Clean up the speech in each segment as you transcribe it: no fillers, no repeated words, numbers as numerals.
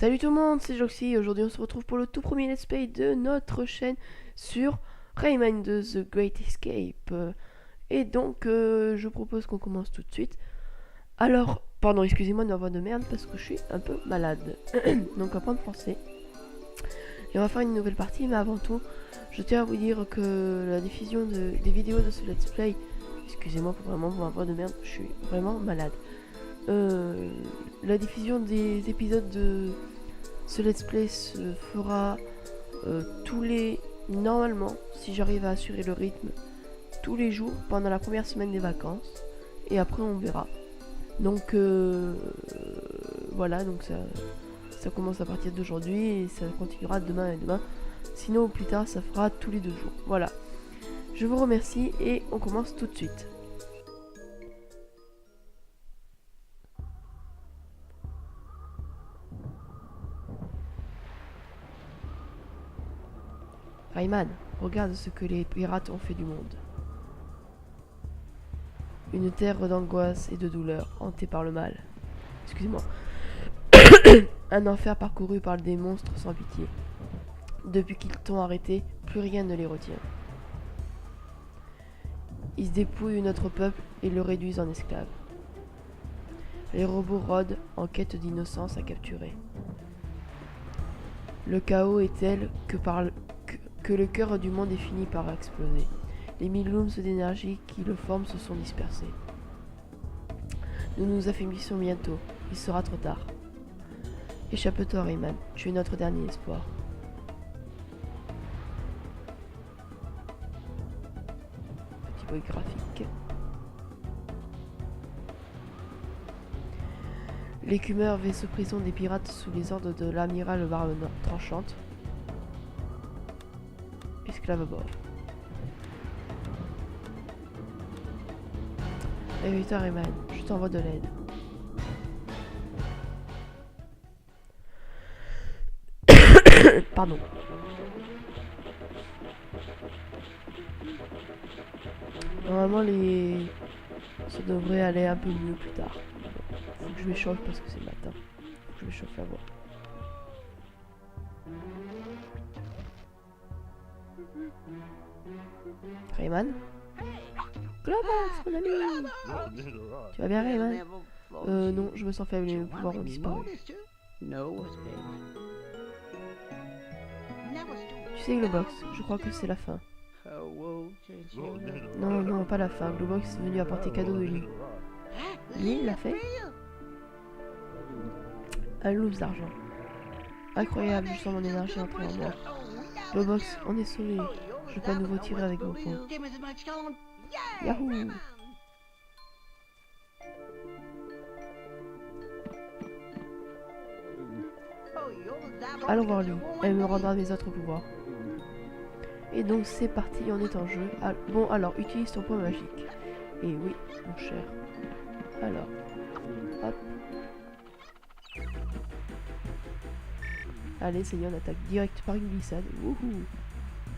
Salut tout le monde, c'est Joxy. Aujourd'hui on se retrouve pour le tout premier let's play de notre chaîne sur Rayman de The Great Escape. Et donc je propose qu'on commence tout de suite. Alors, pardon, excusez-moi de ma voix de merde parce que je suis un peu malade. Donc on va prendre français. Et on va faire une nouvelle partie, mais avant tout, je tiens à vous dire que la diffusion des vidéos de ce let's play, excusez-moi pour vraiment ma voix de merde, je suis vraiment malade. La diffusion des épisodes de ce let's play se fera normalement, si j'arrive à assurer le rythme, tous les jours pendant la première semaine des vacances, et après on verra. Donc voilà, donc ça commence à partir d'aujourd'hui et ça continuera demain et demain. Sinon plus tard ça fera tous les 2 jours. Voilà. Je vous remercie et on commence tout de suite. Rayman, regarde ce que les pirates ont fait du monde. Une terre d'angoisse et de douleur, hantée par le mal. Excuse-moi. Un enfer parcouru par des monstres sans pitié. Depuis qu'ils t'ont arrêté, plus rien ne les retient. Ils dépouillent notre peuple et le réduisent en esclaves. Les robots rôdent en quête d'innocence à capturer. Le chaos est tel que le cœur du monde est fini par exploser. Les 1000 looms d'énergie qui le forment se sont dispersés. Nous nous affaiblissons bientôt. Il sera trop tard. Échappe-toi, Rayman. Tu es notre dernier espoir. Petit bruit graphique. L'écumeur vaisseau prison des pirates sous les ordres de l'amiral Barbe Tranchante. Esclave à bord. Réveille-toi, Rayman. Je t'envoie de l'aide. Pardon. Normalement, ça devrait aller un peu mieux plus tard. Faut que je m'échauffe parce que c'est le matin. Faut que je m'échauffe la voix. Rayman? Globox, mon ami! Tu vas bien, Rayman? Non, je me sens faible et mes pouvoirs ont disparu. Tu sais, Globox, je crois que c'est la fin. Non, non, pas la fin. Globox est venu apporter cadeau de lui. Lui, il l'a fait? Un loup d'argent. Incroyable, je sens mon énergie entrer en moi. Globox, on est sauvés. Je peux à nouveau tirer avec mon poing. Yahoo! Allons voir lui. Elle me rendra mes autres pouvoirs. Et donc c'est parti, on est en jeu. Bon alors, utilise ton point magique. Et oui, mon cher. Alors, hop. Allez, c'est bien, on attaque direct par une glissade. Wouhou.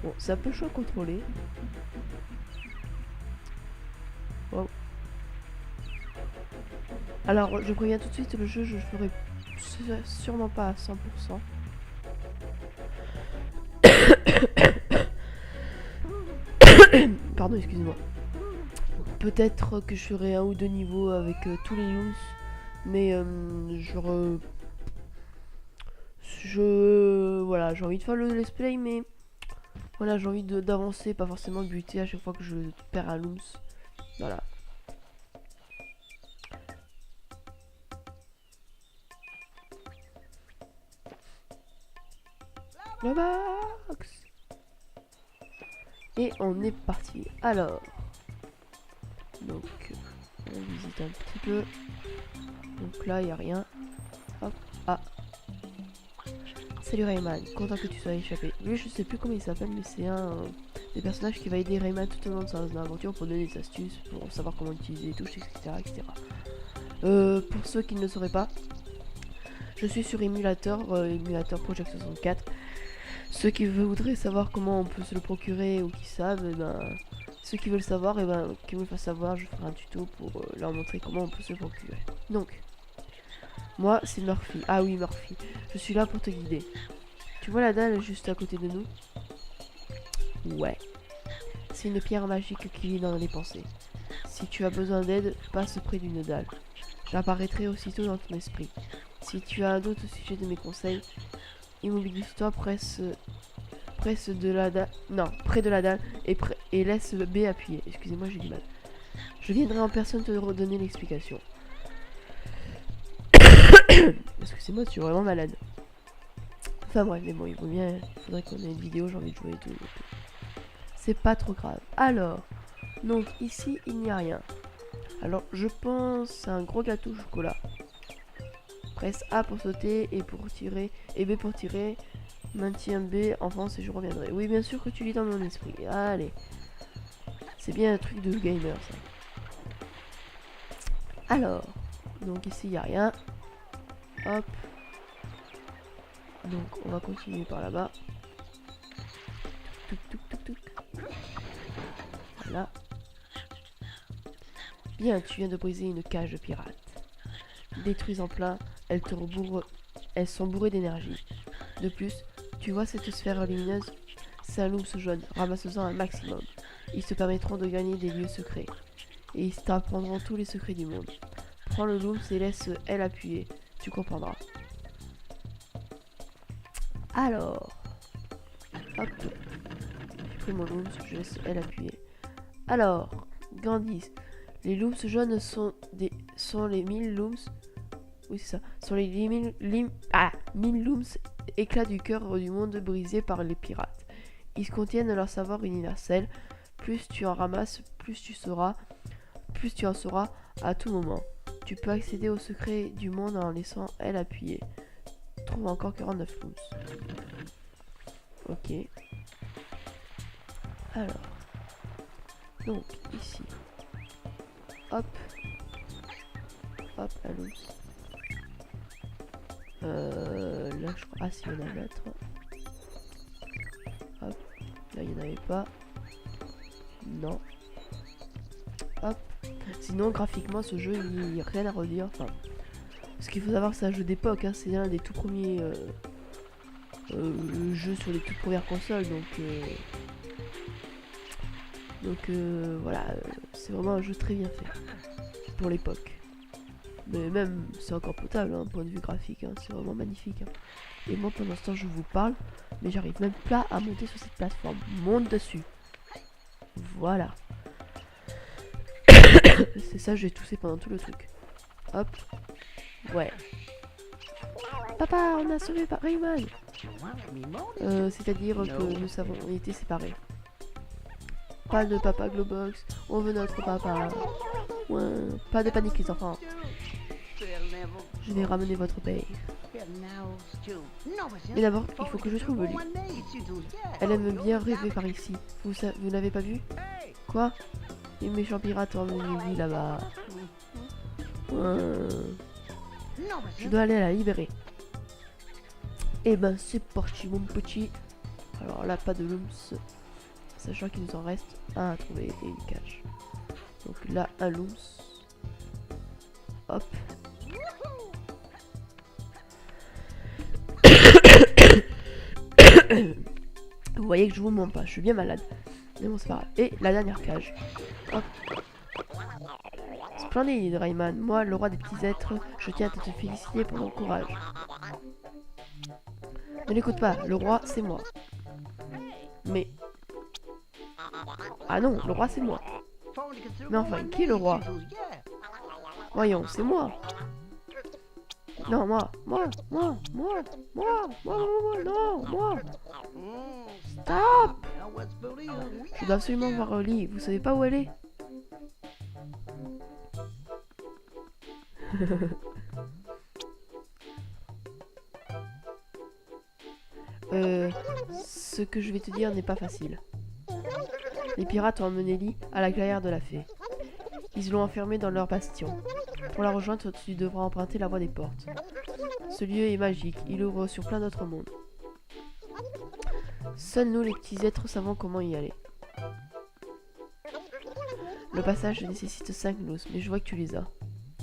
Bon, c'est un peu chaud à contrôler. Wow. Alors, je préviens tout de suite, le jeu, je le ferai sûrement pas à 100%. Pardon, excusez-moi. Peut-être que je ferai 1 ou 2 niveaux avec tous les looms, mais voilà, j'ai envie de faire le let's play, mais voilà, j'ai envie d'avancer, pas forcément de buter à chaque fois que je perds un looms. Voilà. Le box. Et on est parti. Alors, donc on visite un petit peu. Donc là, il n'y a rien. Hop. Ah. Salut Rayman, content que tu sois échappé. Lui, je sais plus comment il s'appelle, mais c'est un des personnages qui va aider Rayman tout au long de son aventure pour donner des astuces, pour savoir comment utiliser les touches, etc. Pour ceux qui ne le sauraient pas, je suis sur émulateur Project 64. Ceux qui voudraient savoir comment on peut se le procurer ou qui savent, ceux qui veulent savoir, qu'ils me fassent savoir, je ferai un tuto pour leur montrer comment on peut se le procurer. Donc, Moi, c'est Murphy. Ah oui, Murphy. Je suis là pour te guider. Tu vois la dalle juste à côté de nous? Ouais. C'est une pierre magique qui lit dans les pensées. Si tu as besoin d'aide, passe près d'une dalle. J'apparaîtrai aussitôt dans ton esprit. Si tu as un doute au sujet de mes conseils, immobilise-toi, presse de la dalle. Non, près de la dalle et laisse B appuyer. Excusez-moi, j'ai du mal. Je viendrai en personne te redonner l'explication. Excusez-moi, je suis vraiment malade. Enfin bref, mais bon, il vaut bien. Il faudrait qu'on ait une vidéo, j'ai envie de jouer et tout. C'est pas trop grave. Alors, donc ici, il n'y a rien. Alors, je pense à un gros gâteau au chocolat. Presse A pour sauter et pour tirer. Et B pour tirer. Maintiens B, avance et je reviendrai. Oui, bien sûr que tu lis dans mon esprit. Allez. C'est bien un truc de gamer, ça. Alors, donc ici, il n'y a rien. Hop. Donc, on va continuer par là-bas. Touc, touc, touc, touc. Voilà. Bien, tu viens de briser une cage de pirate. Détruises en plein, elles sont bourrées d'énergie. De plus, tu vois cette sphère lumineuse? C'est un looms jaune, ramasse-en un maximum. Ils te permettront de gagner des lieux secrets. Et ils t'apprendront tous les secrets du monde. Prends le looms et laisse L appuyer. Tu comprendras. Alors. Hop. J'ai pris mon looms, je laisse L appuyer. Alors, Gandhi. Les looms jaunes sont les 1000 looms. Oui, c'est ça. Sont les 1000 looms éclats du cœur du monde brisés par les pirates. Ils contiennent leur savoir universel. Plus tu en ramasses, plus tu en sauras à tout moment. Tu peux accéder au secret du monde en laissant L appuyer. Trouve encore 49 looms. Ok. Alors. Donc, ici. Hop. Hop, un looms. Là, je crois. Ah, si, il y en a d'autres. Hop. Là, il n'y en avait pas. Non. Hop. Sinon, graphiquement, ce jeu, il n'y a rien à redire. Enfin, ce qu'il faut savoir, c'est un jeu d'époque. Hein. C'est l'un des tout premiers jeux sur les toutes premières consoles. Donc, voilà. C'est vraiment un jeu très bien fait. Pour l'époque. Mais même, c'est encore potable, hein, point de vue graphique. Hein. C'est vraiment magnifique. Hein. Et moi, pendant ce temps, je vous parle. Mais j'arrive même pas à monter sur cette plateforme. Monte dessus. Voilà. C'est ça, j'ai toussé pendant tout le truc. Hop. Ouais. Papa, on a sauvé Rayman. C'est-à-dire que nous avons été séparés. Pas de papa Globox. On veut notre papa. Ouais. Pas de panique les enfants. Je vais ramener votre paye. Mais d'abord, il faut que je trouve lui. Elle aime bien rêver par ici. Vous n'avez pas vu? Quoi? Les méchants pirates ont emmené lui là-bas. Je dois aller la libérer. Et ben c'est parti mon petit. Alors là pas de looms. Sachant qu'il nous en reste un à trouver et une cage. Donc là un looms. Hop. Vous voyez que je vous mens pas, je suis bien malade. Mais bon c'est pas grave. Et la dernière cage. Hop. Splendide Rayman, moi le roi des petits êtres, je tiens à te féliciter pour ton courage. Ne l'écoute pas, le roi c'est moi. Mais... Ah non, le roi c'est moi. Mais enfin, qui est le roi? Voyons, c'est moi. Non, moi, non. Stop. Je dois absolument voir Oli, vous savez pas où elle est? Ce que je vais te dire n'est pas facile. Les pirates ont emmené Lee à la clairière de la fée. Ils l'ont enfermé dans leur bastion. Pour la rejoindre, tu devras emprunter la voie des portes. Ce lieu est magique, il ouvre sur plein d'autres mondes. Seuls nous, les petits êtres, savons comment y aller. Le passage nécessite 5 looms, mais je vois que tu les as.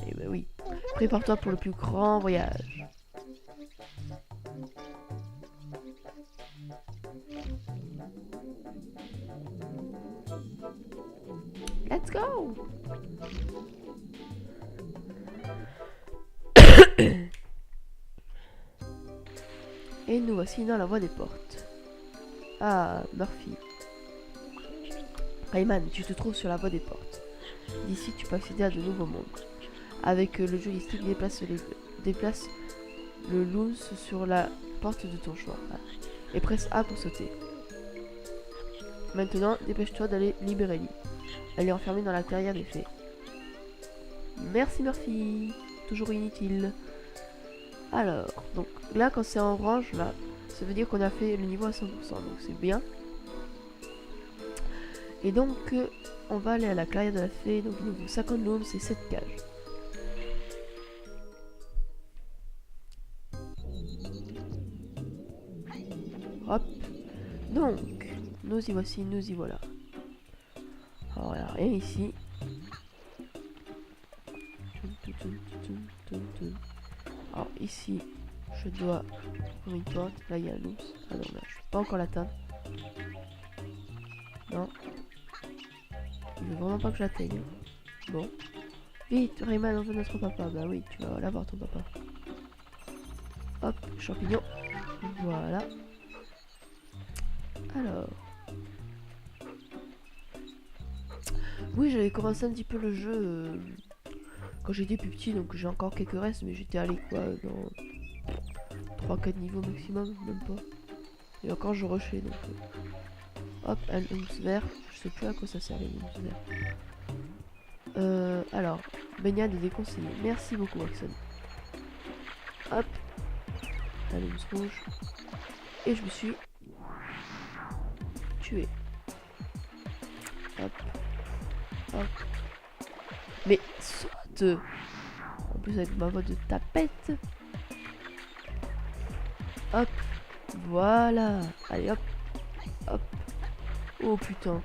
Eh ben oui. Prépare-toi pour le plus grand voyage. Let's go! Et nous voici dans la voie des portes. Ah, Murphy. Rayman, tu te trouves sur la voie des portes. D'ici, tu peux accéder à de nouveaux mondes. Avec le joystick, déplace le loons sur la porte de ton choix. Et presse A pour sauter. Maintenant, dépêche-toi d'aller libérer Lee. Elle est enfermée dans la clairière des fées. Merci Murphy. Toujours inutile. Alors, donc là, quand c'est en orange, là, ça veut dire qu'on a fait le niveau à 100%. Donc c'est bien. Et donc, on va aller à la clairière de la fée. Donc, il nous faut 50 looms et 7 cages. Hop. Donc, nous y voici, nous y voilà. Alors, il n'y a rien ici. Alors, ici, je dois ouvrir une porte. Là, il y a un looms. Ah non, là, je peux pas encore l'atteindre. Non. Il veut vraiment pas que j'atteigne. Bon. Vite, Rayman, on veut notre papa. Bah oui, tu vas l'avoir ton papa. Hop, champignon. Voilà. Alors. Oui, j'avais commencé un petit peu le jeu quand j'étais plus petit, donc j'ai encore quelques restes, mais j'étais allé quoi dans 3-4 niveaux maximum, même pas. Et encore je rushais donc. Hop, un looms vert. Je sais plus à quoi ça sert les looms verts. Alors, baignade déconseillée. Merci beaucoup, Axel. Hop, un looms rouge. Et je me suis tué. Hop. Hop. Mais saute. En plus avec ma voix de tapette. Hop. Voilà. Allez hop. Hop. Oh putain.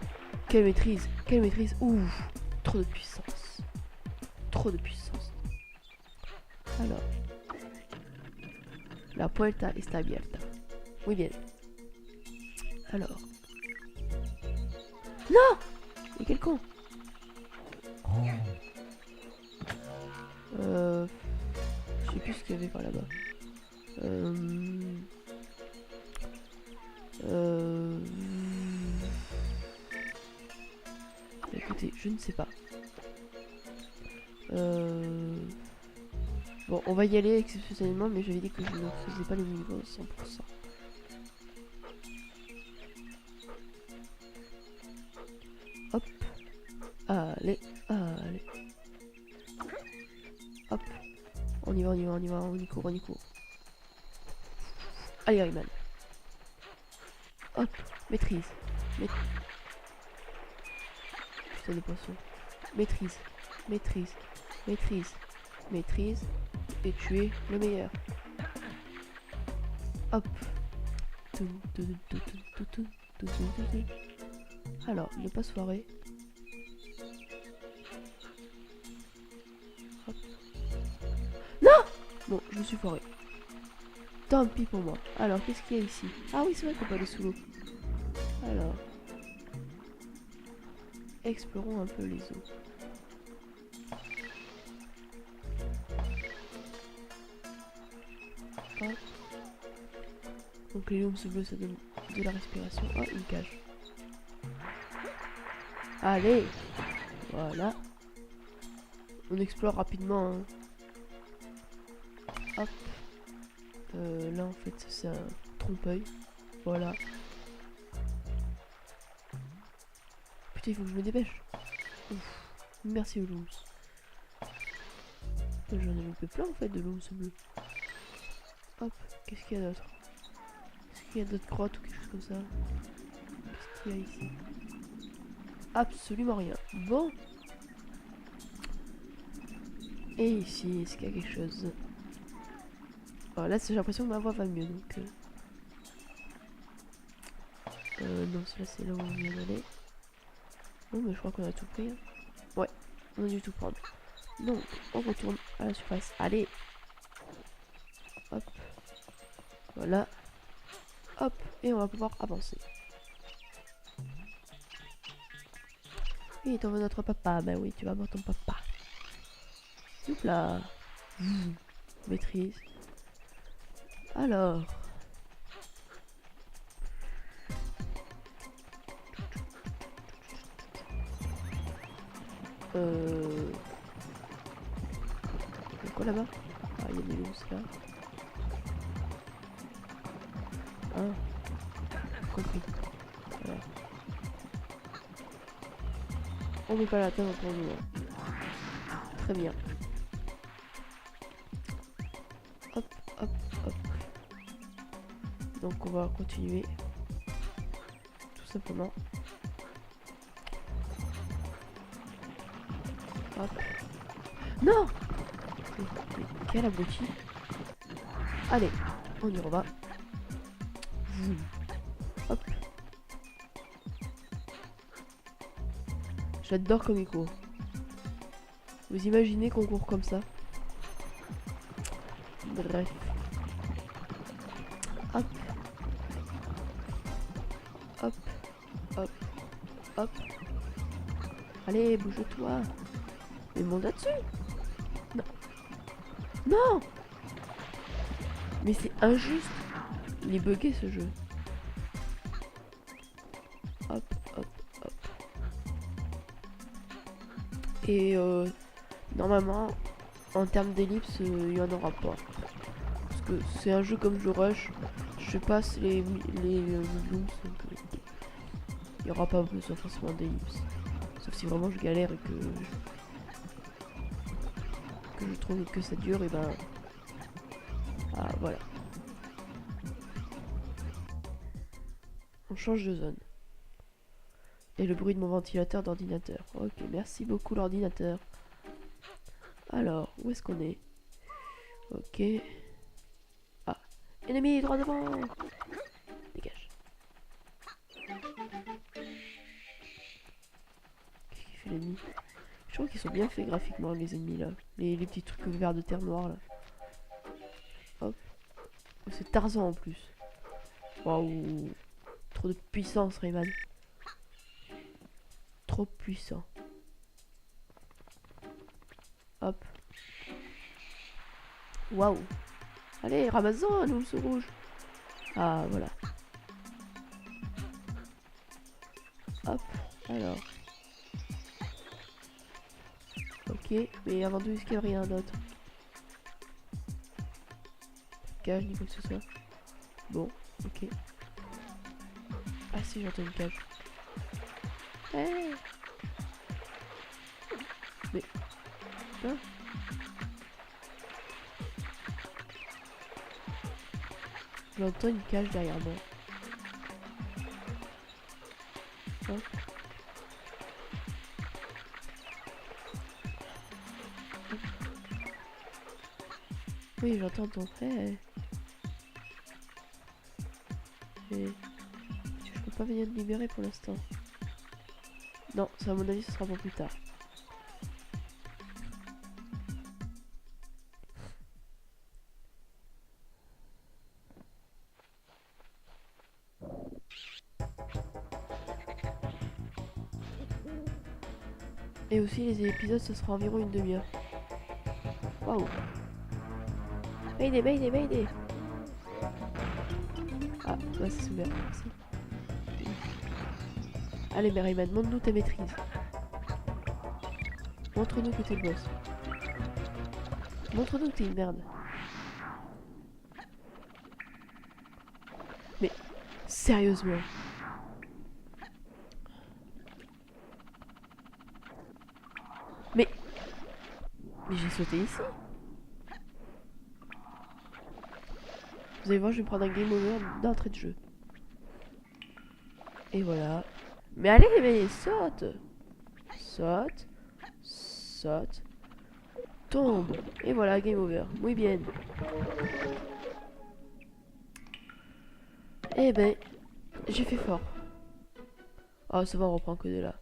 Quelle maîtrise. Quelle maîtrise. Ouf. Trop de puissance. Trop de puissance. Alors. La puerta está abierta. Muy bien. Alors. Non. Mais quel con. Je sais plus ce qu'il y avait par là-bas. Écoutez, je ne sais pas. Bon, on va y aller exceptionnellement, mais j'avais dit que je ne faisais pas les niveaux 100%. Hop. Allez, allez. Hop. On y va, on y va, on y va, on y court, on y court. Allez, Rayman. Hop, maîtrise. Putain de poisson. Maîtrise, maîtrise, maîtrise, maîtrise. Et tu es le meilleur. Hop. Alors, ne pas se foirer. Hop. Non! Bon, je me suis foiré. Tant pis pour moi. Alors, qu'est-ce qu'il y a ici? Ah oui, c'est vrai qu'on peut aller sous l'eau. Alors. Explorons un peu les eaux. Hop. Donc les looms bleus, ça donne de la respiration. Ah, une cage. Allez! Voilà. On explore rapidement. Hein. Hop. Là en fait c'est un trompe-œil. Voilà. Putain, il faut que je me dépêche. Ouf. Merci aux looms. J'en ai loupé plein en fait de looms bleus. Hop, qu'est-ce qu'il y a d'autre? Est-ce qu'il y a d'autres grottes ou quelque chose comme ça? Qu'est-ce qu'il y a ici? Absolument rien. Bon. Et ici, est-ce qu'il y a quelque chose? Alors là, j'ai l'impression que ma voix va mieux, donc... non, celui-là, c'est là où on vient d'aller. Bon, mais je crois qu'on a tout pris. Hein. Ouais, on a dû tout prendre. Donc, on retourne à la surface. Allez. Hop. Voilà. Hop. Et on va pouvoir avancer. Oui, t'en veux notre papa. Ben oui, tu vas voir ton papa. Hop là. Maîtrise. Alors. Il y a quoi là-bas? Ah, il y a des loups là. Ah, compris. Voilà. On met pas la table pour nous. Hein. Très bien. Hop, hop, hop. Donc on va continuer. Tout simplement. Hop. Non! Mais quel abruti. Allez, on y reva. Hop. J'adore comme il court. Vous imaginez qu'on court comme ça? Bref. Hop. Hop. Hop. Hop. Allez, bouge-toi. Mais monte là-dessus. Non. Non! Mais c'est injuste. Il est bugué ce jeu. Hop, hop, hop. Et normalement, en termes d'ellipse, il n'y en aura pas. Parce que c'est un jeu comme je rush. Je passe les millions, il n'y aura pas besoin forcément d'ellipse. Sauf si vraiment je galère et que je trouve que ça dure, et ben... Ah, voilà. On change de zone. Et le bruit de mon ventilateur d'ordinateur. Ok, merci beaucoup l'ordinateur. Alors, où est-ce qu'on est? Ok. Ah, ennemi droit devant. Dégage. Qu'est-ce qu'il fait l'ennemi? Je trouve qu'ils sont bien faits graphiquement les ennemis là. Les petits trucs verts de terre noire là. Hop. Oh, c'est Tarzan en plus. Waouh. Trop de puissance Rayman. Trop puissant. Hop. Waouh. Allez, ramasse-en, nous, ce rouge. Ah, voilà. Hop. Alors. Ok. Mais avant tout, est-ce qu'il n'y a rien d'autre? Cage, ni quoi que ce soit. Bon, ok. Ah si, j'entends une cage. Hey. Mais... Hein? J'entends une cage derrière moi. Hein? Oui, j'entends ton frère. Et... je peux pas venir te libérer pour l'instant. Non, ça à mon avis, ce sera pour plus tard. Et aussi, les épisodes, ce sera environ une demi-heure. Waouh! Mayday, mayday, mayday! Ah, bah c'est ouvert, merci. Allez, mais Rayman, montre-nous ta maîtrise. Montre-nous que t'es le boss. Montre-nous que t'es une merde. Mais, sérieusement. Mais j'ai sauté ici. Vous allez voir, je vais prendre un game over d'entrée de jeu. Et voilà. Mais allez, mais saute! Saute. Saute. Tombe. Et voilà, game over. Muy bien. Eh ben, j'ai fait fort. Oh, ça va, on reprend que de là.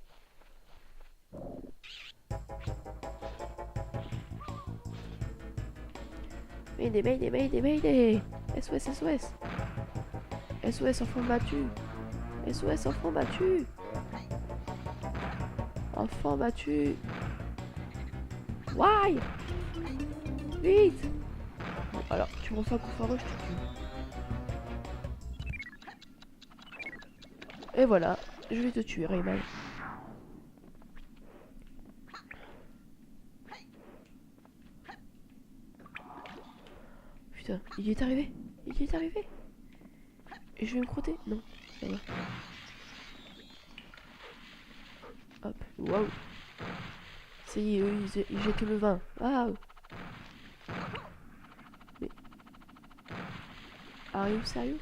Mayday, mayday, mayday, mayday. SOS, SOS. SOS, enfant battu. SOS, enfant battu. Enfant battu. Why? Vite. Bon, alors, tu me refais un coup foireux, je te tue. Et voilà, je vais te tuer, Rayman. Putain, il y est arrivé. Il y est arrivé. Et je vais me crotter. Non, ça va. Hop, waouh. Ça y est, eux, ils jettent le vin. Waouh. Mais... Are you serious?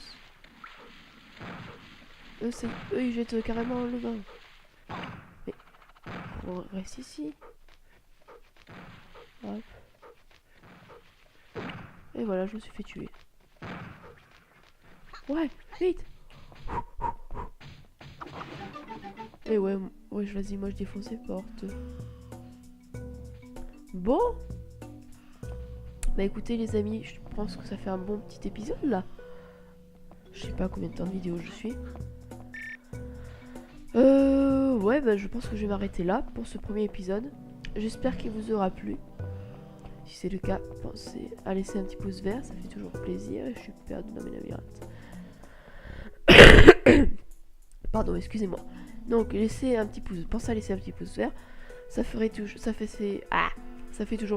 Eux, ils jettent carrément le vin. Mais... On reste ici. Hop. Et voilà, je me suis fait tuer. Ouais, vite. Et ouais, vas-y, moi je défonce les portes. Bon. Bah écoutez les amis, je pense que ça fait un bon petit épisode là. Je sais pas combien de temps de vidéo je suis. Ouais, bah je pense que je vais m'arrêter là pour ce premier épisode. J'espère qu'il vous aura plu. Si c'est le cas, pensez à laisser un petit pouce vert, ça fait toujours plaisir. Je suis perdu dans mes labyrinthes. Pardon, excusez-moi. Donc laissez un petit pouce, pensez à laisser un petit pouce vert. Ça fait toujours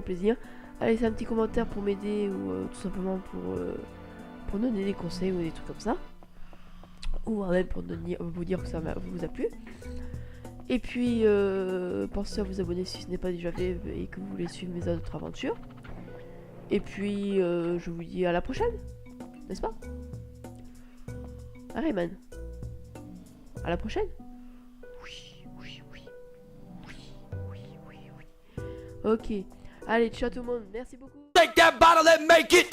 plaisir. À laisser un petit commentaire pour m'aider ou tout simplement pour donner des conseils ou des trucs comme ça. Ou même pour vous dire que ça vous a plu. Et puis pensez à vous abonner si ce n'est pas déjà fait et que vous voulez suivre mes autres aventures. Et puis je vous dis à la prochaine, n'est-ce pas? Rayman. À la prochaine. Oui. Ok. Allez, ciao tout le monde. Merci beaucoup. Take that bottle and make it